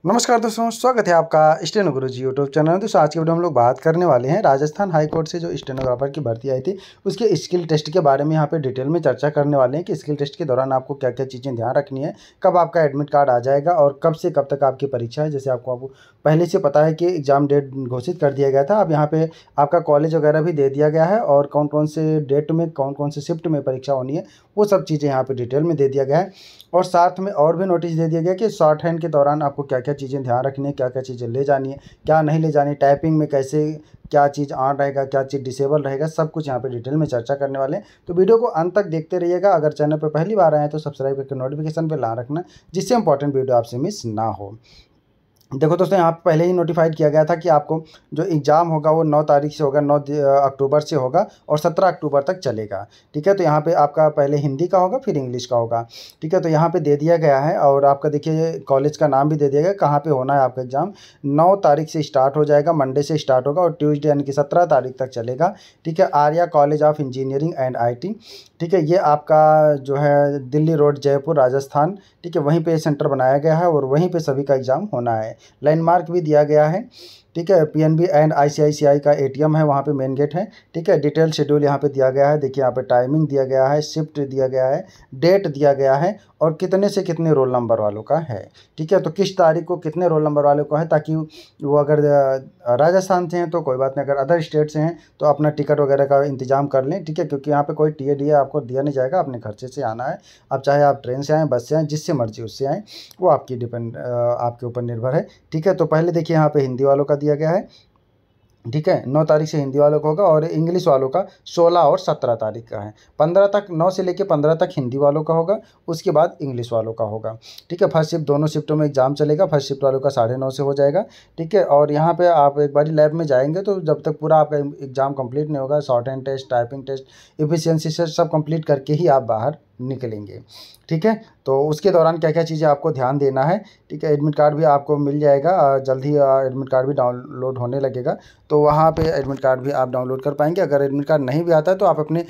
नमस्कार दोस्तों, स्वागत है आपका स्टेनो गुरुजी यूट्यूब चैनल। दोस्तों आज की वीडियो हम लोग बात करने वाले हैं राजस्थान हाई कोर्ट से जो स्टेनोग्राफर की भर्ती आई थी उसके स्किल टेस्ट के बारे में यहाँ पे डिटेल में चर्चा करने वाले हैं कि स्किल टेस्ट के दौरान आपको क्या क्या चीज़ें ध्यान रखनी है, कब आपका एडमिट कार्ड आ जाएगा और कब से कब तक आपकी परीक्षा है। जैसे आपको पहले से पता है कि एग्ज़ाम डेट घोषित कर दिया गया था, अब यहाँ पे आपका कॉलेज वगैरह भी दे दिया गया है और कौन कौन से डेट में कौन कौन से शिफ्ट में परीक्षा होनी है वो सब चीज़ें यहाँ पे डिटेल में दे दिया गया है। और साथ में और भी नोटिस दे दिया गया कि शॉर्ट हैंड के दौरान आपको क्या क्या चीज़ें ध्यान रखनी है, क्या क्या चीज़ें ले जानी है, क्या नहीं ले जानी, टाइपिंग में कैसे क्या चीज़ ऑन रहेगा, क्या चीज़ डिसेबल रहेगा, सब कुछ यहाँ पे डिटेल में चर्चा करने वाले हैं। तो वीडियो को अंत तक देखते रहिएगा। अगर चैनल पर पहली बार आए हैं तो सब्सक्राइब करके नोटिफिकेशन पे ला रखना, जिससे इंपॉर्टेंट वीडियो आपसे मिस ना हो। देखो दोस्तों, यहाँ पे पहले ही नोटिफाइड किया गया था कि आपको जो एग्ज़ाम होगा वो 9 तारीख से होगा, 9 अक्टूबर से होगा और 17 अक्टूबर तक चलेगा। ठीक है, तो यहाँ पे आपका पहले हिंदी का होगा फिर इंग्लिश का होगा। ठीक है, तो यहाँ पे दे दिया गया है और आपका देखिए कॉलेज का नाम भी दे दिया गया, कहाँ पे होना है आपका एग्ज़ाम। 9 तारीख से स्टार्ट हो जाएगा, मंडे से स्टार्ट होगा और ट्यूसडे यानी कि 17 तारीख तक चलेगा। ठीक है, Arya college of engineering and IT। ठीक है, ये आपका जो है दिल्ली रोड जयपुर राजस्थान। ठीक है, वहीं पे सेंटर बनाया गया है और वहीं पे सभी का एग्ज़ाम होना है। लैंडमार्क भी दिया गया है। ठीक है, PNB एंड ICICI का ATM है, वहाँ पे मेन गेट है। ठीक है, डिटेल शेड्यूल यहाँ पे दिया गया है। देखिए यहाँ पे टाइमिंग दिया गया है, शिफ्ट दिया गया है, डेट दिया गया है और कितने से कितने रोल नंबर वालों का है। ठीक है, तो किस तारीख को कितने रोल नंबर वालों को है, ताकि वो अगर राजस्थान से हैं तो कोई बात नहीं, अगर अदर स्टेट से हैं तो अपना टिकट वगैरह का इंतजाम कर लें। ठीक है, क्योंकि यहाँ पे कोई TA आपको दिया नहीं जाएगा, अपने खर्चे से आना है। अब चाहे आप ट्रेन से आएँ, बस से आएँ, जिससे मर्जी उससे आएँ, वो आपके ऊपर निर्भर है। ठीक है, तो पहले देखिए यहाँ पे हिंदी वालों का दिया गया है। ठीक है, 9 तारीख से हिंदी वालों का होगा और इंग्लिश वालों का 16 और 17 तारीख का है। 15 तक, 9 से लेकर 15 तक हिंदी वालों का होगा, उसके बाद इंग्लिश वालों का होगा। ठीक है, फर्स्ट शिफ्ट दोनों शिफ्टों में एग्जाम चलेगा। फर्स्ट शिफ्ट वालों का 9:30 से हो जाएगा। ठीक है, और यहाँ पे आप एक बारी लैब में जाएंगे तो जब तक पूरा आपका एग्ज़ाम कंप्लीट नहीं होगा, shorthand test, typing test, efficiency से सब कंप्लीट करके ही आप बाहर निकलेंगे। ठीक है, तो उसके दौरान क्या क्या चीज़ें आपको ध्यान देना है। ठीक है, एडमिट कार्ड भी आपको मिल जाएगा जल्द ही। एडमिट कार्ड भी डाउनलोड होने लगेगा, तो वहाँ पे एडमिट कार्ड भी आप डाउनलोड कर पाएंगे। अगर एडमिट कार्ड नहीं भी आता है तो आप अपने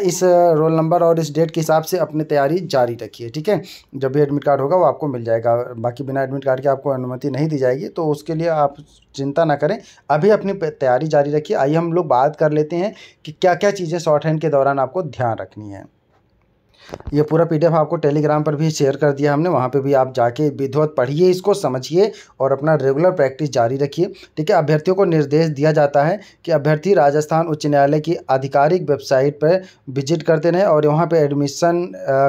इस रोल नंबर और इस डेट के हिसाब से अपनी तैयारी जारी रखिए। ठीक है, जब भी एडमिट कार्ड होगा वो आपको मिल जाएगा। बाकी बिना एडमिट कार्ड के आपको अनुमति नहीं दी जाएगी, तो उसके लिए आप चिंता ना करें, अभी अपनी तैयारी जारी रखिए। आइए हम लोग बात कर लेते हैं कि क्या क्या चीज़ें शॉर्ट हैंड के दौरान आपको ध्यान रखनी है। ये पूरा PDF आपको टेलीग्राम पर भी शेयर कर दिया हमने, वहाँ पे भी आप जाके विधिवत पढ़िए, इसको समझिए और अपना रेगुलर प्रैक्टिस जारी रखिए। ठीक है, अभ्यर्थियों को निर्देश दिया जाता है कि अभ्यर्थी राजस्थान उच्च न्यायालय की आधिकारिक वेबसाइट पर विजिट करते रहें और वहाँ पे एडमिशन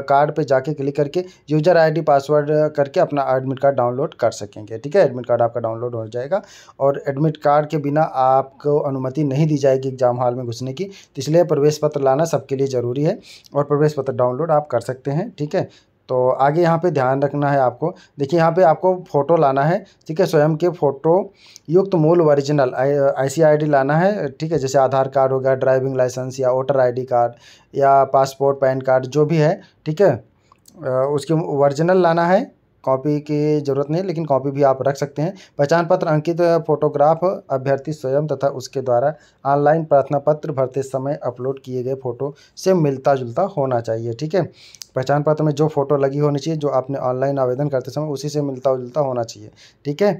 कार्ड पे जाके क्लिक करके यूज़र ID पासवर्ड करके अपना एडमिट कार्ड डाउनलोड कर सकेंगे। ठीक है, एडमिट कार्ड आपका डाउनलोड हो जाएगा और एडमिट कार्ड के बिना आपको अनुमति नहीं दी जाएगी एग्ज़ाम हॉल में घुसने की, तो इसलिए प्रवेश पत्र लाना सबके लिए ज़रूरी है और प्रवेश पत्र डाउनलोड आप कर सकते हैं। ठीक है, तो आगे यहाँ पे ध्यान रखना है आपको। देखिए यहाँ पे आपको फ़ोटो लाना है। ठीक है, स्वयं के फ़ोटो युक्त मूल ओरिजिनल IC ID लाना है। ठीक है, जैसे आधार कार्ड हो गया, ड्राइविंग लाइसेंस या वोटर ID कार्ड या पासपोर्ट, पैन कार्ड, जो भी है। ठीक है, उसकी ओरिजिनल लाना है। कॉपी की ज़रूरत नहीं, लेकिन कॉपी भी आप रख सकते हैं। पहचान पत्र अंकित फोटोग्राफ अभ्यर्थी स्वयं तथा उसके द्वारा ऑनलाइन प्रार्थना पत्र भरते समय अपलोड किए गए फ़ोटो से मिलता जुलता होना चाहिए। ठीक है, पहचान पत्र में जो फ़ोटो लगी होनी चाहिए, जो आपने ऑनलाइन आवेदन करते समय उसी से मिलता जुलता होना चाहिए। ठीक है,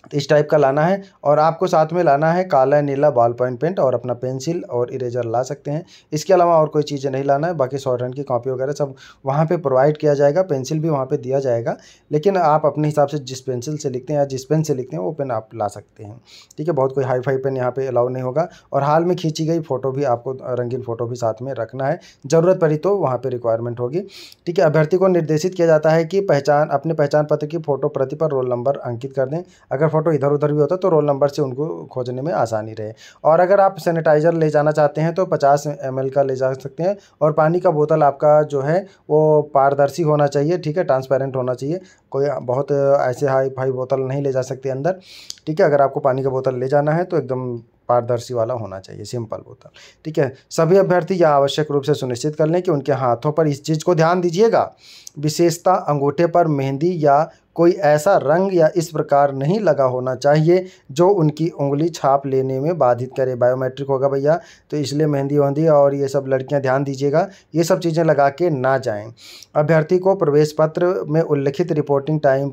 तो इस टाइप का लाना है और आपको साथ में लाना है काला नीला बॉल पॉइंट पेंट और अपना पेंसिल और इरेजर ला सकते हैं। इसके अलावा और कोई चीज़ें नहीं लाना है। बाकी शॉर्ट हैंड की कॉपी वगैरह सब वहाँ पे प्रोवाइड किया जाएगा, पेंसिल भी वहाँ पे दिया जाएगा, लेकिन आप अपने हिसाब से जिस पेंसिल से लिखते हैं या जिस पेन से लिखते हैं वो पेन आप ला सकते हैं। ठीक है, बहुत कोई हाई फाई पेन यहाँ पे अलाउ नहीं होगा और हाल में खींची गई फ़ोटो भी आपको, रंगीन फ़ोटो भी साथ में रखना है, ज़रूरत पड़ी तो वहाँ पर रिक्वायरमेंट होगी। ठीक है, अभ्यर्थी को निर्देशित किया जाता है कि अपने पहचान पत्र की फ़ोटो प्रति पर रोल नंबर अंकित कर दें। अगर फ़ोटो इधर उधर भी होता तो रोल नंबर से उनको खोजने में आसानी रहे। और अगर आप सैनिटाइज़र ले जाना चाहते हैं तो 50 ml का ले जा सकते हैं और पानी का बोतल आपका जो है वो पारदर्शी होना चाहिए। ठीक है, ट्रांसपेरेंट होना चाहिए, कोई बहुत ऐसे हाई फाई बोतल नहीं ले जा सकते अंदर। ठीक है, अगर आपको पानी का बोतल ले जाना है तो एकदम पारदर्शी वाला होना चाहिए, सिंपल बोतल। ठीक है, सभी अभ्यर्थी यह आवश्यक रूप से सुनिश्चित कर लें कि उनके हाथों पर, इस चीज़ को ध्यान दीजिएगा, विशेषता अंगूठे पर मेहंदी या कोई ऐसा रंग या इस प्रकार नहीं लगा होना चाहिए जो उनकी उंगली छाप लेने में बाधित करे। बायोमेट्रिक होगा भैया, तो इसलिए मेहंदी वहंदी और ये सब लड़कियां ध्यान दीजिएगा, ये सब चीज़ें लगा के ना जाएं। अभ्यर्थी को प्रवेश पत्र में उल्लिखित रिपोर्टिंग टाइम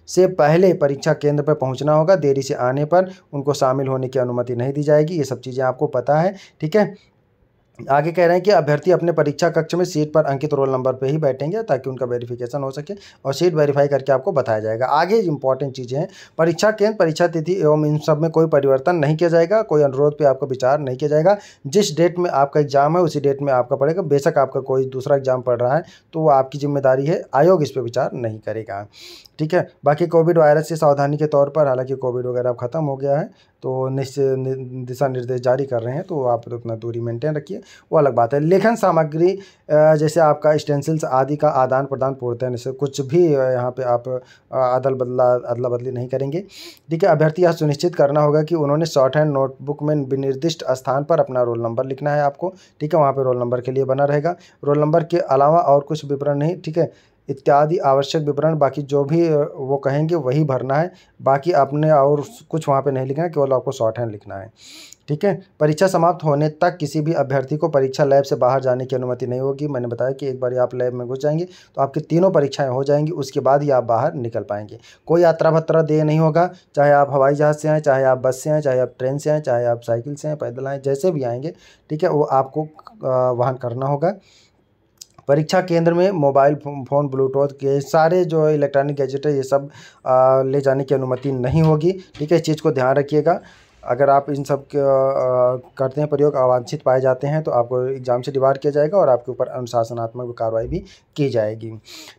से पहले परीक्षा केंद्र पर पहुंचना होगा। देरी से आने पर उनको शामिल होने की अनुमति नहीं दी जाएगी। ये सब चीज़ें आपको पता है, ठीक है। आगे कह रहे हैं कि अभ्यर्थी अपने परीक्षा कक्ष में सीट पर अंकित रोल नंबर पे ही बैठेंगे ताकि उनका वेरिफिकेशन हो सके और सीट वेरीफाई करके आपको बताया जाएगा। आगे इंपॉर्टेंट चीज़ें हैं, परीक्षा केंद्र, परीक्षा तिथि एवं इन सब में कोई परिवर्तन नहीं किया जाएगा, कोई अनुरोध पे आपका विचार नहीं किया जाएगा। जिस डेट में आपका एग्जाम है उसी डेट में आपका पड़ेगा। बेशक आपका कोई दूसरा एग्जाम पढ़ रहा है तो वो आपकी जिम्मेदारी है, आयोग इस पर विचार नहीं करेगा, ठीक है। बाकी कोविड वायरस से सावधानी के तौर पर, हालांकि कोविड वगैरह अब ख़त्म हो गया है तो दिशा निर्देश जारी कर रहे हैं, तो आप अपना दूरी मेंटेन रखिए, वो अलग बात है। लेखन सामग्री जैसे आपका स्टेंसिल्स आदि का आदान प्रदान पूर्णतः से कुछ भी यहाँ पे आप अदला बदली नहीं करेंगे, ठीक है। अभ्यर्थी यह सुनिश्चित करना होगा कि उन्होंने शॉर्ट हैंड नोटबुक में विनिर्दिष्ट स्थान पर अपना रोल नंबर लिखना है आपको, ठीक है। वहाँ पे रोल नंबर के लिए बना रहेगा, रोल नंबर के अलावा और कुछ विवरण नहीं, ठीक है। इत्यादि आवश्यक विवरण बाकी जो भी वो कहेंगे वही भरना है। बाकी आपने और कुछ वहाँ पे नहीं लिखना है, केवल आपको शॉर्ट हैंड लिखना है, ठीक है। परीक्षा समाप्त होने तक किसी भी अभ्यर्थी को परीक्षा लैब से बाहर जाने की अनुमति नहीं होगी। मैंने बताया कि एक बार आप लैब में घुस जाएंगे तो आपकी तीनों परीक्षाएं हो जाएंगी, उसके बाद ही आप बाहर निकल पाएंगे। कोई यात्रा भत्ता देय नहीं होगा, चाहे आप हवाई जहाज़ से आएँ, चाहे आप बस से आएँ, चाहे आप ट्रेन से आएँ, चाहे आप साइकिल से आएँ, पैदल आएँ, जैसे भी आएँगे, ठीक है, वो आपको वहन करना होगा। परीक्षा केंद्र में मोबाइल फ़ोन, ब्लूटूथ के सारे जो इलेक्ट्रॉनिक गैजेट है ये सब ले जाने की अनुमति नहीं होगी, ठीक है। इस चीज़ को ध्यान रखिएगा। अगर आप इन सब करते हैं प्रयोग, अवांछित पाए जाते हैं तो आपको एग्ज़ाम से डिबार किया जाएगा और आपके ऊपर अनुशासनात्मक कार्रवाई भी की जाएगी,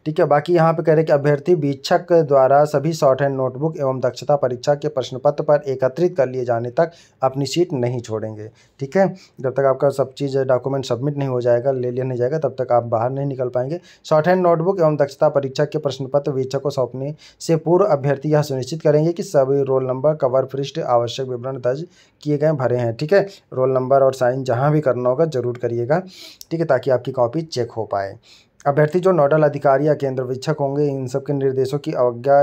ठीक है। बाकी यहाँ पे कह रहे हैं कि अभ्यर्थी वीक्षक द्वारा सभी शॉर्ट हैंड नोटबुक एवं दक्षता परीक्षा के प्रश्न पत्र पर एकत्रित कर लिए जाने तक अपनी सीट नहीं छोड़ेंगे, ठीक है। जब तक आपका सब चीज़ डॉक्यूमेंट सबमिट नहीं हो जाएगा, ले लिया नहीं जाएगा, तब तक आप बाहर नहीं निकल पाएंगे। शॉर्ट हैंड नोटबुक एवं दक्षता परीक्षा के प्रश्न पत्र वीक्षक को सौंपने से पूर्व अभ्यर्थी यह सुनिश्चित करेंगे कि सभी रोल नंबर, कवर पृष्ठ, आवश्यक विवरण दर्ज किए गए भरे हैं, ठीक है। रोल नंबर और साइन जहां भी करना होगा जरूर करिएगा, ठीक है, ताकि आपकी कॉपी चेक हो पाए। अभ्यर्थी जो नोडल अधिकारी या केंद्र वीक्षक होंगे इन सब के निर्देशों की अवज्ञा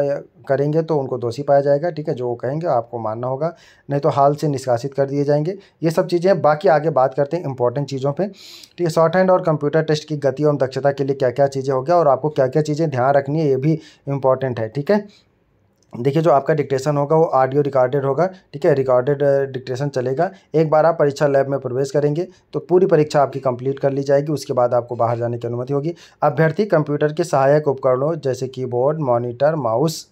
करेंगे तो उनको दोषी पाया जाएगा, ठीक है। जो वो कहेंगे आपको मानना होगा, नहीं तो हाल से निष्कासित कर दिए जाएंगे। ये सब चीज़ें बाकी आगे बात करते हैं इंपॉर्टेंट चीज़ों पे, ठीक है। शॉर्ट हैंड और कंप्यूटर टेस्ट की गति एवं दक्षता के लिए क्या क्या चीज़ें हो गया और आपको क्या क्या चीज़ें ध्यान रखनी है, ये भी इंपॉर्टेंट है, ठीक है। देखिए जो आपका डिक्टेशन होगा वो ऑडियो रिकॉर्डेड होगा, ठीक है, रिकॉर्डेड डिक्टेशन चलेगा। एक बार आप परीक्षा लैब में प्रवेश करेंगे तो पूरी परीक्षा आपकी कंप्लीट कर ली जाएगी, उसके बाद आपको बाहर जाने की अनुमति होगी। अभ्यर्थी कंप्यूटर के सहायक उपकरणों जैसे कीबोर्ड, मॉनिटर, माउस,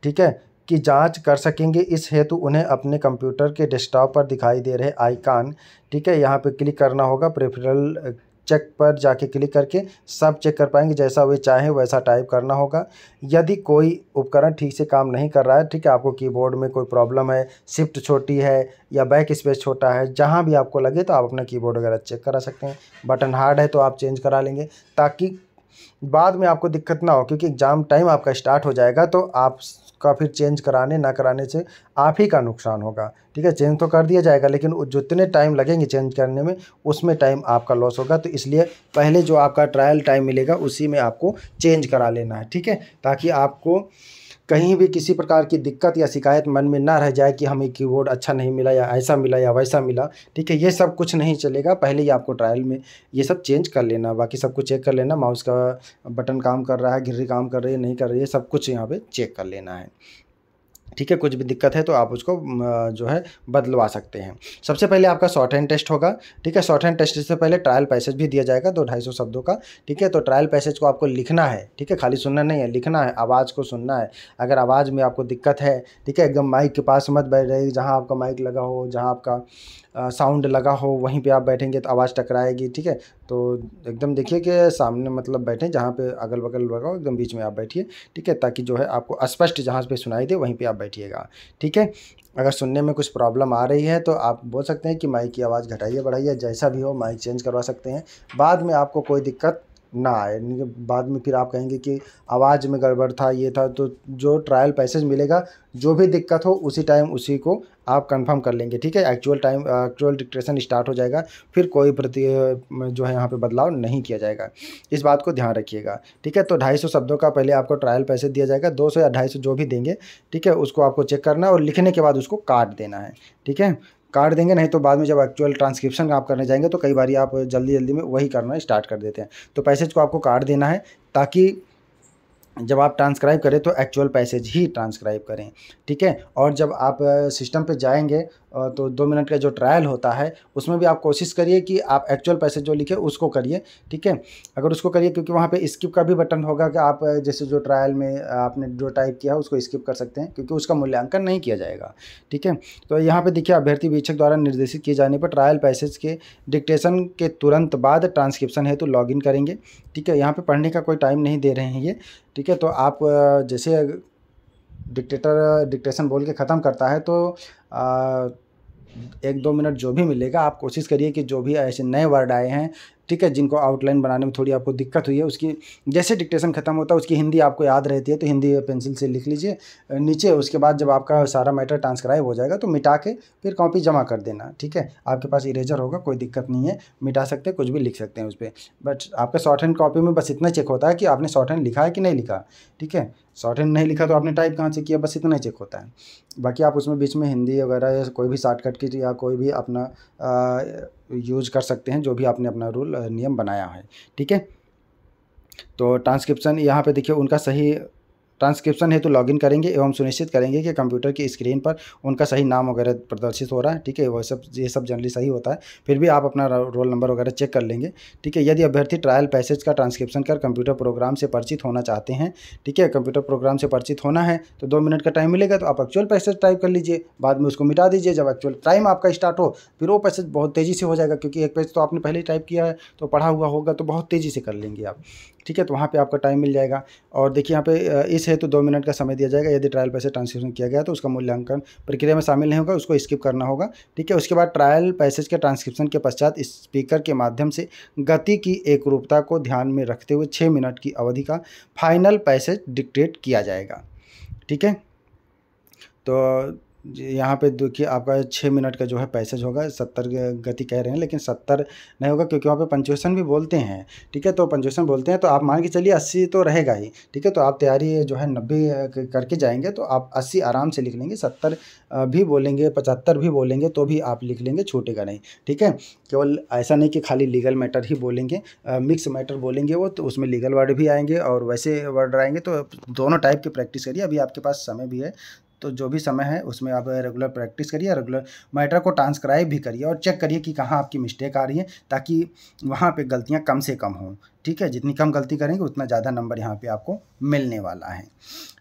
ठीक है, की जांच कर सकेंगे। इस हेतु उन्हें अपने कंप्यूटर के डेस्कटॉप पर दिखाई दे रहे आइकॉन, ठीक है, यहाँ पे क्लिक करना होगा। प्रेफरल चेक पर जाके क्लिक करके सब चेक कर पाएंगे, जैसा वे चाहें वैसा टाइप करना होगा। यदि कोई उपकरण ठीक से काम नहीं कर रहा है, ठीक है, आपको कीबोर्ड में कोई प्रॉब्लम है, शिफ्ट छोटी है या बैक स्पेस छोटा है, जहां भी आपको लगे तो आप अपना कीबोर्ड वगैरह चेक करा सकते हैं। बटन हार्ड है तो आप चेंज करा लेंगे ताकि बाद में आपको दिक्कत ना हो, क्योंकि एग्ज़ाम टाइम आपका स्टार्ट हो जाएगा तो आपका फिर चेंज कराने ना कराने से आप ही का नुकसान होगा, ठीक है। चेंज तो कर दिया जाएगा लेकिन जितने टाइम लगेंगे चेंज करने में उसमें टाइम आपका लॉस होगा, तो इसलिए पहले जो आपका ट्रायल टाइम मिलेगा उसी में आपको चेंज करा लेना है, ठीक है, ताकि आपको कहीं भी किसी प्रकार की दिक्कत या शिकायत मन में ना रह जाए कि हमें कीबोर्ड अच्छा नहीं मिला या ऐसा मिला या वैसा मिला, ठीक है। ये सब कुछ नहीं चलेगा, पहले ही आपको ट्रायल में ये सब चेंज कर लेना, बाकी सब कुछ चेक कर लेना। माउस का बटन काम कर रहा है, घिर्री काम कर रही है, नहीं कर रही है, सब कुछ यहाँ पे चेक कर लेना है, ठीक है। कुछ भी दिक्कत है तो आप उसको जो है बदलवा सकते हैं। सबसे पहले आपका शॉर्ट हैंड टेस्ट होगा, ठीक है। शॉर्ट हैंड टेस्ट से पहले ट्रायल पैसेज भी दिया जाएगा 200-250 शब्दों का, ठीक है। तो ट्रायल पैसेज को आपको लिखना है, ठीक है, खाली सुनना नहीं है, लिखना है, आवाज़ को सुनना है। अगर आवाज़ में आपको दिक्कत है, ठीक है, एकदम माइक के पास मत बैठ जाइए, जहाँ आपका माइक लगा हो, जहाँ आपका साउंड लगा हो वहीं पे आप बैठेंगे तो आवाज़ टकराएगी, ठीक है। तो एकदम देखिए कि सामने मतलब बैठें, जहाँ पे अगल बगल लगा हो एकदम बीच में आप बैठिए, ठीक है, ताकि जो है आपको स्पष्ट जहाँ पे सुनाई दे वहीं पे आप बैठिएगा, ठीक है। अगर सुनने में कुछ प्रॉब्लम आ रही है तो आप बोल सकते हैं कि माइक की आवाज़ घटाइए बढ़ाइए, जैसा भी हो माइक चेंज करवा सकते हैं। बाद में आपको कोई दिक्कत ना आए, बाद में फिर आप कहेंगे कि आवाज़ में गड़बड़ था, ये था, तो जो ट्रायल पैसेज मिलेगा जो भी दिक्कत हो उसी टाइम उसी को आप कंफर्म कर लेंगे, ठीक है। एक्चुअल डिक्टेशन स्टार्ट हो जाएगा, फिर कोई जो है यहाँ पे बदलाव नहीं किया जाएगा, इस बात को ध्यान रखिएगा, ठीक है। तो 250 शब्दों का पहले आपको ट्रायल पैसेज दिया जाएगा, 200 या 250 जो भी देंगे, ठीक है, उसको आपको चेक करना है और लिखने के बाद उसको काट देना है, ठीक है। काट देंगे, नहीं तो बाद में जब एक्चुअल ट्रांसक्रिप्शन आप करने जाएंगे तो कई बार आप जल्दी जल्दी में वही करना स्टार्ट कर देते हैं। तो पैसेज को आपको काट देना है ताकि जब आप ट्रांसक्राइब करें तो एक्चुअल पैसेज ही ट्रांसक्राइब करें, ठीक है। और जब आप सिस्टम पे जाएंगे तो 2 मिनट का जो ट्रायल होता है उसमें भी आप कोशिश करिए कि आप एक्चुअल पैसेज जो लिखे उसको करिए, ठीक है। अगर उसको करिए क्योंकि वहाँ पे स्किप का भी बटन होगा कि आप जैसे जो ट्रायल में आपने जो टाइप किया उसको स्किप कर सकते हैं क्योंकि उसका मूल्यांकन नहीं किया जाएगा, ठीक है। तो यहाँ पे देखिए अभ्यर्थी वीक्षक द्वारा निर्देशित किए जाने पर ट्रायल पैसेज के डिक्टेशन के तुरंत बाद ट्रांसक्रिप्शन हेतु लॉगिन करेंगे, ठीक है। यहाँ पे पढ़ने का कोई टाइम नहीं दे रहे हैं ये, ठीक है। तो आप जैसे डिक्टेशन बोल के ख़त्म करता है तो 1-2 मिनट जो भी मिलेगा आप कोशिश करिए कि जो भी ऐसे नए वर्ड आए हैं, ठीक है, जिनको आउटलाइन बनाने में थोड़ी आपको दिक्कत हुई है, उसकी जैसे डिक्टेशन खत्म होता है उसकी हिंदी आपको याद रहती है तो हिंदी पेंसिल से लिख लीजिए नीचे। उसके बाद जब आपका सारा मैटर ट्रांसक्राइब हो जाएगा तो मिटा के फिर कॉपी जमा कर देना, ठीक है। आपके पास इरेजर होगा, कोई दिक्कत नहीं है, मिटा सकते हैं, कुछ भी लिख सकते हैं उस पर। बट आपका शॉर्ट हैंड कॉपी में बस इतना चेक होता है कि आपने शॉर्ट हैंड लिखा है कि नहीं लिखा, ठीक है। शॉर्ट हैंड नहीं लिखा तो आपने टाइप कहाँ से किया, बस इतना ही चेक होता है। बाकी आप उसमें बीच में हिंदी वगैरह या कोई भी शॉर्टकट की या कोई भी अपना यूज कर सकते हैं जो भी आपने अपना रूल नियम बनाया है, ठीक है। तो ट्रांसक्रिप्शन यहाँ पे देखिए उनका सही ट्रांसक्रिप्शन है तो लॉगिन करेंगे एवं सुनिश्चित करेंगे कि कंप्यूटर की स्क्रीन पर उनका सही नाम वगैरह प्रदर्शित हो रहा है, ठीक है। वह सब ये सब जनरली सही होता है, फिर भी आप अपना रोल नंबर वगैरह चेक कर लेंगे, ठीक है। यदि अभ्यर्थी ट्रायल पैसेज का ट्रांसक्रिप्शन कर कंप्यूटर प्रोग्राम से परिचित होना चाहते हैं, ठीक है, कंप्यूटर प्रोग्राम से परिचित होना है तो 2 मिनट का टाइम मिलेगा तो आप एक्चुअल पैसेज टाइप कर लीजिए, बाद में उसको मिटा दीजिए। जब एक्चुअल टाइम आपका स्टार्ट हो फिर वो पैसेज बहुत तेज़ी से हो जाएगा क्योंकि एक पेज तो आपने पहले ही टाइप किया है तो पढ़ा हुआ होगा तो बहुत तेज़ी से कर लेंगे आप, ठीक है। तो वहाँ पे आपका टाइम मिल जाएगा। और देखिए यहाँ पे इस हेतु 2 मिनट का समय दिया जाएगा। यदि ट्रायल पैसेज ट्रांसक्रिप्शन किया गया तो उसका मूल्यांकन प्रक्रिया में शामिल नहीं होगा, उसको स्किप करना होगा, ठीक है। उसके बाद ट्रायल पैसेज के ट्रांसक्रिप्शन के पश्चात स्पीकर के माध्यम से गति की एकरूपता को ध्यान में रखते हुए 6 मिनट की अवधि का फाइनल पैसेज डिक्टेट किया जाएगा, ठीक है। तो यहाँ पे देखिए आपका 6 मिनट का जो है पैसेज होगा, 70 गति कह रहे हैं लेकिन 70 नहीं होगा क्योंकि वहाँ पे पंचुएशन भी बोलते हैं, ठीक है। तो पंचुएशन बोलते हैं तो आप मान के चलिए 80 तो रहेगा ही, ठीक है। तो आप तैयारी जो है 90 करके जाएंगे तो आप 80 आराम से लिख लेंगे, 70 भी बोलेंगे, 75 भी बोलेंगे तो भी आप लिख लेंगे, छूटेगा नहीं, ठीक है। केवल ऐसा नहीं कि खाली लीगल मैटर ही बोलेंगे, मिक्स मैटर बोलेंगे वो तो उसमें लीगल वर्ड भी आएंगे और वैसे वर्ड आएंगे। तो दोनों टाइप की प्रैक्टिस करिए, अभी आपके पास समय भी है तो जो भी समय है उसमें आप रेगुलर प्रैक्टिस करिए, रेगुलर मैटर को ट्रांसक्राइब भी करिए और चेक करिए कि कहाँ आपकी मिस्टेक आ रही है ताकि वहाँ पे गलतियाँ कम से कम हों, ठीक है। जितनी कम गलती करेंगे उतना ज़्यादा नंबर यहाँ पे आपको मिलने वाला है।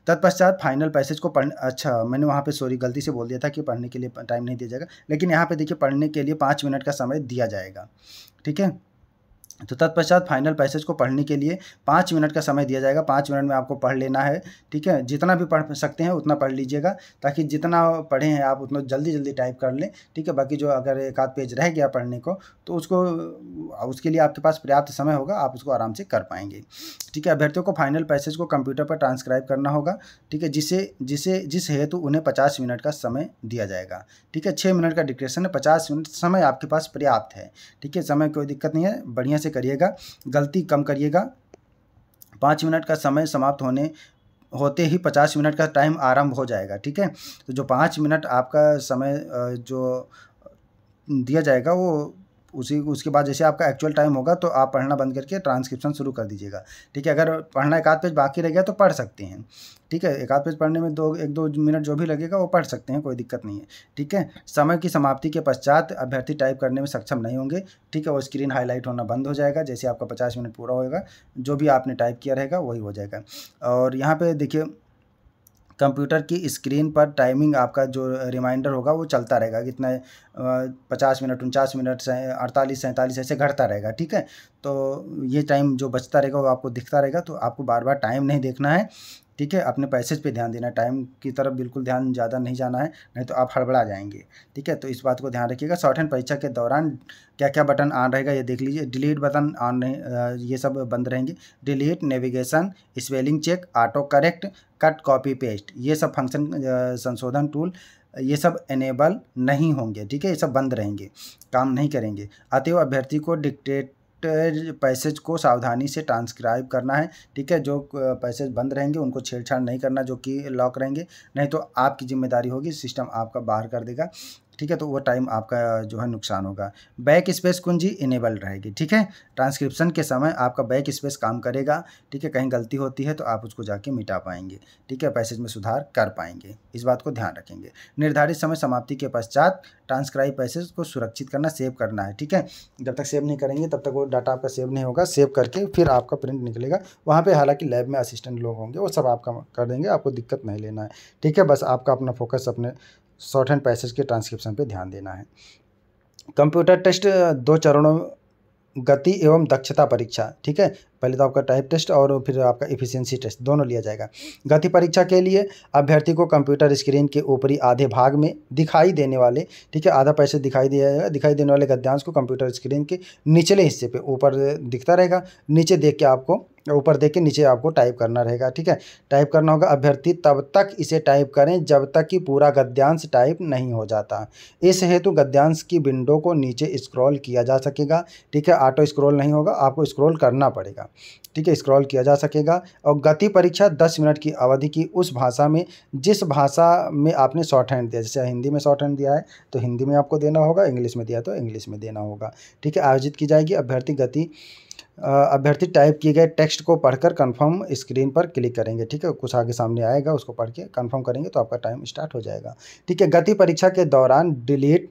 तत्पश्चात फाइनल पैसेज को अच्छा मैंने वहाँ पे सॉरी गलती से बोल दिया था कि पढ़ने के लिए टाइम नहीं दिया जाएगा, लेकिन यहाँ पे देखिए पढ़ने के लिए 5 मिनट का समय दिया जाएगा, ठीक है। तो तत्पश्चात फाइनल पैसेज को पढ़ने के लिए 5 मिनट का समय दिया जाएगा। 5 मिनट में आपको पढ़ लेना है, ठीक है। जितना भी पढ़ सकते हैं उतना पढ़ लीजिएगा ताकि जितना पढ़े हैं आप उतना जल्दी जल्दी टाइप कर लें, ठीक है। बाकी जो अगर एक आध पेज रह गया पढ़ने को तो उसके लिए आपके पास पर्याप्त समय होगा, आप उसको आराम से कर पाएंगे, ठीक है। अभ्यर्थियों को फाइनल पैसेज को कंप्यूटर पर ट्रांसक्राइब करना होगा, ठीक है, जिस हेतु उन्हें 50 मिनट का समय दिया जाएगा, ठीक है। 6 मिनट का डिक्टेशन है, 50 मिनट समय आपके पास पर्याप्त है, ठीक है। समय कोई दिक्कत नहीं है, बढ़िया से करिएगा, गलती कम करिएगा। 5 मिनट का समय समाप्त होते ही 50 मिनट का टाइम आरंभ हो जाएगा, ठीक है। तो जो 5 मिनट आपका समय जो दिया जाएगा वो उसके बाद जैसे आपका एक्चुअल टाइम होगा तो आप पढ़ना बंद करके ट्रांसक्रिप्शन शुरू कर दीजिएगा, ठीक है। अगर पढ़ना एक आध पेज बाकी रह गया तो पढ़ सकते हैं, ठीक है। एक आध पेज पढ़ने में 1-2 मिनट जो भी लगेगा वो पढ़ सकते हैं, कोई दिक्कत नहीं है, ठीक है। समय की समाप्ति के पश्चात अभ्यर्थी टाइप करने में सक्षम नहीं होंगे, ठीक है। वो स्क्रीन हाईलाइट होना बंद हो जाएगा, जैसे आपका 50 मिनट पूरा होगा जो भी आपने टाइप किया रहेगा वही हो जाएगा। और यहाँ पर देखिए कंप्यूटर की स्क्रीन पर टाइमिंग आपका जो रिमाइंडर होगा वो चलता रहेगा, कितना 50 मिनट, 49 मिनट से 48, 47 ऐसे घटता रहेगा, ठीक है। तो ये टाइम जो बचता रहेगा वो आपको दिखता रहेगा, तो आपको बार बार टाइम नहीं देखना है, ठीक है। अपने पैसेज पे ध्यान देना है, टाइम की तरफ बिल्कुल ध्यान ज़्यादा नहीं जाना है, नहीं तो आप हड़बड़ा जाएंगे, ठीक है। तो इस बात को ध्यान रखिएगा। शॉर्ट हैंड परीक्षा के दौरान क्या क्या बटन ऑन रहेगा ये देख लीजिए। डिलीट बटन ऑन नहीं, ये सब बंद रहेंगे। Delete, navigation, spelling check, auto correct, cut, copy paste, ये सब फंक्शन, संशोधन टूल, ये सब एनेबल नहीं होंगे, ठीक है। ये सब बंद रहेंगे, काम नहीं करेंगे। अतएव अभ्यर्थी को डिक्टेट पैसेज को सावधानी से ट्रांसक्राइब करना है, ठीक है। जो पैसेज बंद रहेंगे उनको छेड़छाड़ नहीं करना, जो कि लॉक रहेंगे, नहीं तो आपकी जिम्मेदारी होगी, सिस्टम आपका बाहर कर देगा, ठीक है, तो वो टाइम आपका जो है नुकसान होगा। बैक स्पेस कुंजी इनेबल रहेगी, ठीक है। ट्रांसक्रिप्शन के समय आपका बैक स्पेस काम करेगा, ठीक है। कहीं गलती होती है तो आप उसको जाके मिटा पाएंगे, ठीक है, पैसेज में सुधार कर पाएंगे, इस बात को ध्यान रखेंगे। निर्धारित समय समाप्ति के पश्चात ट्रांसक्राइब पैसेज को सुरक्षित करना, सेव करना है, ठीक है। जब तक सेव नहीं करेंगे तब तक वो डाटा आपका सेव नहीं होगा। सेव करके फिर आपका प्रिंट निकलेगा वहाँ पे। हालांकि लैब में असिस्टेंट लोग होंगे, वो सब आपका कर देंगे, आपको दिक्कत नहीं लेना है, ठीक है। बस आपका अपना फोकस अपने शॉर्ट हैंड पैसेज के ट्रांसक्रिप्शन पे ध्यान देना है। कंप्यूटर टेस्ट 2 चरणों, गति एवं दक्षता परीक्षा, ठीक है। पहले तो आपका टाइप टेस्ट और फिर आपका एफिशिएंसी टेस्ट दोनों लिया जाएगा। गति परीक्षा के लिए अभ्यर्थी को कंप्यूटर स्क्रीन के ऊपरी आधे भाग में दिखाई देने वाले, ठीक है, आधा पैसे दिखाई दिया, दिखाई देने वाले गद्यांश को कंप्यूटर स्क्रीन के निचले हिस्से पे ऊपर दिखता रहेगा, नीचे देख के आपको, ऊपर देख के नीचे आपको टाइप करना रहेगा, ठीक है। टाइप करना होगा। अभ्यर्थी तब तक इसे टाइप करें जब तक कि पूरा गद्यांश टाइप नहीं हो जाता। इस हेतु गद्यांश की विंडो को नीचे स्क्रॉल किया जा सकेगा, ठीक है। ऑटो स्क्रॉल नहीं होगा, आपको स्क्रॉल करना पड़ेगा, ठीक है, स्क्रॉल किया जा सकेगा। और गति परीक्षा 10 मिनट की अवधि की उस भाषा में जिस भाषा में आपने शॉर्ट हैंड दिया, जैसे हिंदी में शॉर्ट हैंड दिया है तो हिंदी में आपको देना होगा, इंग्लिश में दिया तो इंग्लिश में देना होगा, ठीक है, आयोजित की जाएगी। अभ्यर्थी टाइप किए गए टेक्स्ट को पढ़कर कंफर्म स्क्रीन पर क्लिक करेंगे, ठीक है। कुछ आगे सामने आएगा, उसको पढ़ के कंफर्म करेंगे तो आपका टाइम स्टार्ट हो जाएगा, ठीक है। गति परीक्षा के दौरान delete,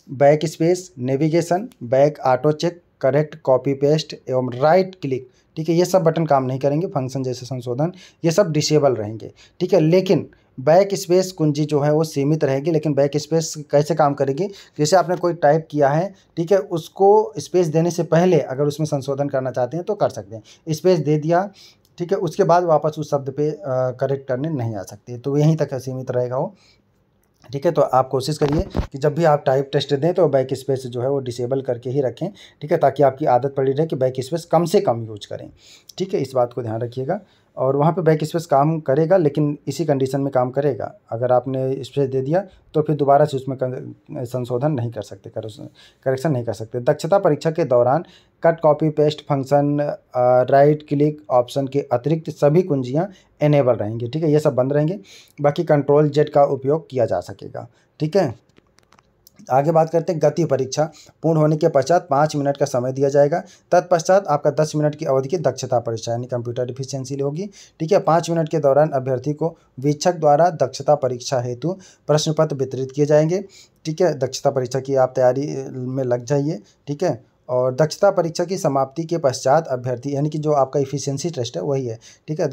backspace, navigation, back, auto check, correct, copy paste एवं राइट क्लिक, ठीक है, ये सब बटन काम नहीं करेंगे। फंक्शन जैसे संशोधन ये सब डिसेबल रहेंगे, ठीक है। लेकिन बैक स्पेस कुंजी जो है वो सीमित रहेगी। लेकिन बैक स्पेस कैसे काम करेगी, जैसे आपने कोई टाइप किया है, ठीक है, उसको स्पेस देने से पहले अगर उसमें संशोधन करना चाहते हैं तो कर सकते हैं। स्पेस दे दिया, ठीक है, उसके बाद वापस उस शब्द पे करेक्ट करने नहीं आ सकते, तो यहीं तक सीमित रहेगा वो, ठीक है। तो आप कोशिश करिए कि जब भी आप टाइप टेस्ट दें तो बैक स्पेस जो है वो डिसेबल करके ही रखें, ठीक है, ताकि आपकी आदत पड़ी रहे कि बैक स्पेस कम से कम यूज करें, ठीक है, इस बात को ध्यान रखिएगा। और वहाँ पे बैक स्पेस काम करेगा, लेकिन इसी कंडीशन में काम करेगा। अगर आपने स्पेस दे दिया तो फिर दोबारा से उसमें संशोधन नहीं कर सकते, करेक्शन नहीं कर सकते। दक्षता परीक्षा के दौरान cut, copy paste function, right click option के अतिरिक्त सभी कुंजियाँ एनेबल रहेंगी, ठीक है, ये सब बंद रहेंगे। बाकी कंट्रोल जेड का उपयोग किया जा सकेगा, ठीक है। आगे बात करते हैं गति परीक्षा। पूर्ण होने के पश्चात 5 मिनट का समय दिया जाएगा। तत्पश्चात आपका 10 मिनट की अवधि की दक्षता परीक्षा यानी कंप्यूटर एफिशिएंसी होगी, ठीक है। 5 मिनट के दौरान अभ्यर्थी को वीक्षक द्वारा दक्षता परीक्षा हेतु प्रश्न पत्र वितरित किए जाएंगे, ठीक है। दक्षता परीक्षा की आप तैयारी में लग जाइए, ठीक है। और दक्षता परीक्षा की समाप्ति के पश्चात अभ्यर्थी, यानी कि जो आपका एफिशिएंसी टेस्ट है वही है, ठीक है,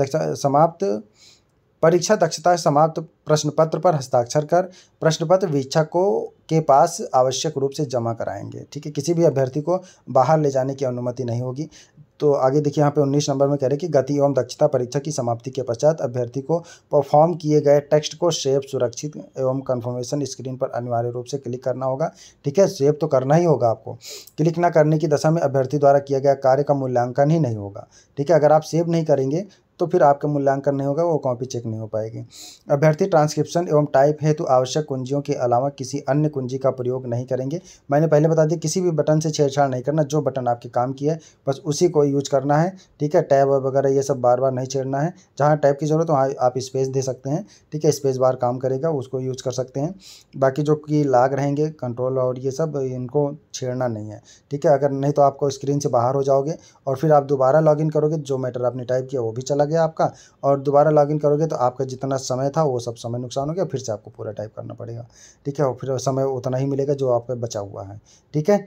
परीक्षा दक्षता समाप्त प्रश्न पत्र पर हस्ताक्षर कर प्रश्न पत्र वीक्षकों के पास आवश्यक रूप से जमा कराएंगे, ठीक है। किसी भी अभ्यर्थी को बाहर ले जाने की अनुमति नहीं होगी। तो आगे देखिए यहाँ पे 19 नंबर में कह रहे हैं कि गति एवं दक्षता परीक्षा की समाप्ति के पश्चात अभ्यर्थी को परफॉर्म किए गए टेक्स्ट को सेव, सुरक्षित एवं कन्फर्मेशन स्क्रीन पर अनिवार्य रूप से क्लिक करना होगा, ठीक है। सेव तो करना ही होगा आपको। क्लिक ना करने की दशा में अभ्यर्थी द्वारा किया गया कार्य का मूल्यांकन ही नहीं होगा, ठीक है। अगर आप सेव नहीं करेंगे तो फिर आपका मूल्यांकन नहीं होगा, वो कॉपी चेक नहीं हो पाएगी। अभ्यर्थी ट्रांसक्रिप्शन एवं टाइप हेतु आवश्यक कुंजियों के अलावा किसी अन्य कुंजी का प्रयोग नहीं करेंगे। मैंने पहले बता दिया, किसी भी बटन से छेड़छाड़ नहीं करना, जो बटन आपके काम की है बस उसी को यूज करना है, ठीक है। टैब वगैरह ये सब बार बार नहीं छेड़ना है। जहाँ टैब की जरूरत वहाँ आप स्पेस दे सकते हैं, ठीक है, स्पेस बार काम करेगा, उसको यूज कर सकते हैं। बाकी जो की लाग रहेंगे कंट्रोल और ये सब, इनको छेड़ना नहीं है, ठीक है। अगर नहीं तो आपको स्क्रीन से बाहर हो जाओगे और फिर आप दोबारा लॉगिन करोगे, जो मैटर आपने टाइप किया वो भी चला गया आपका, और दोबारा लॉगिन करोगे तो आपका जितना समय था वो सब समय नुकसान हो गया, फिर से आपको पूरा टाइप करना पड़ेगा, ठीक है। और फिर समय उतना ही मिलेगा जो आपका बचा हुआ है, ठीक है।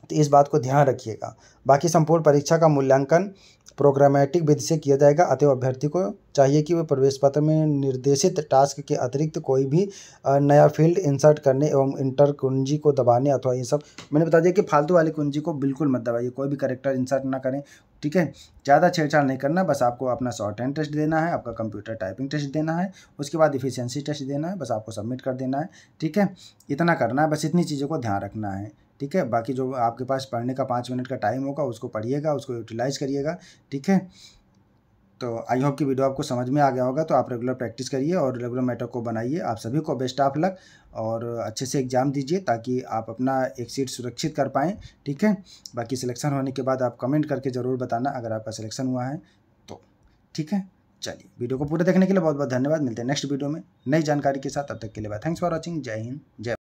तो इस बात को ध्यान रखिएगा। बाकी संपूर्ण परीक्षा का मूल्यांकन प्रोग्रामेटिक विधि से किया जाएगा, अतएव अभ्यर्थी को चाहिए कि वह प्रवेश पत्र में निर्देशित टास्क के अतिरिक्त कोई भी नया फील्ड इंसर्ट करने एवं इंटर कुंजी को दबाने अथवा ये सब मैंने बता दिया कि फालतू वाली कुंजी को बिल्कुल मत दबाइए, कोई भी करेक्टर इंसर्ट ना करें, ठीक है। ज़्यादा छेड़छाड़ नहीं करना, बस आपको अपना शॉर्ट हैंड टेस्ट देना है, आपका कंप्यूटर टाइपिंग टेस्ट देना है, उसके बाद एफिशिएंसी टेस्ट देना है, बस आपको सबमिट कर देना है, ठीक है। इतना करना है, बस इतनी चीज़ों को ध्यान रखना है, ठीक है। बाकी जो आपके पास पढ़ने का 5 मिनट का टाइम होगा उसको पढ़िएगा, उसको यूटिलाइज़ करिएगा, ठीक है। तो आई होप कि वीडियो आपको समझ में आ गया होगा। तो आप रेगुलर प्रैक्टिस करिए और रेगुलर मेथड को बनाइए। आप सभी को बेस्ट ऑफ लक और अच्छे से एग्ज़ाम दीजिए ताकि आप अपना एक सीट सुरक्षित कर पाएँ, ठीक है। बाकी सिलेक्शन होने के बाद आप कमेंट करके ज़रूर बताना अगर आपका सिलेक्शन हुआ है तो, ठीक है। चलिए, वीडियो को पूरा देखने के लिए बहुत बहुत धन्यवाद। मिलते हैं नेक्स्ट वीडियो में नई जानकारी के साथ, तब तक के लिए बाय। Thanks for watching. जय हिंद, जय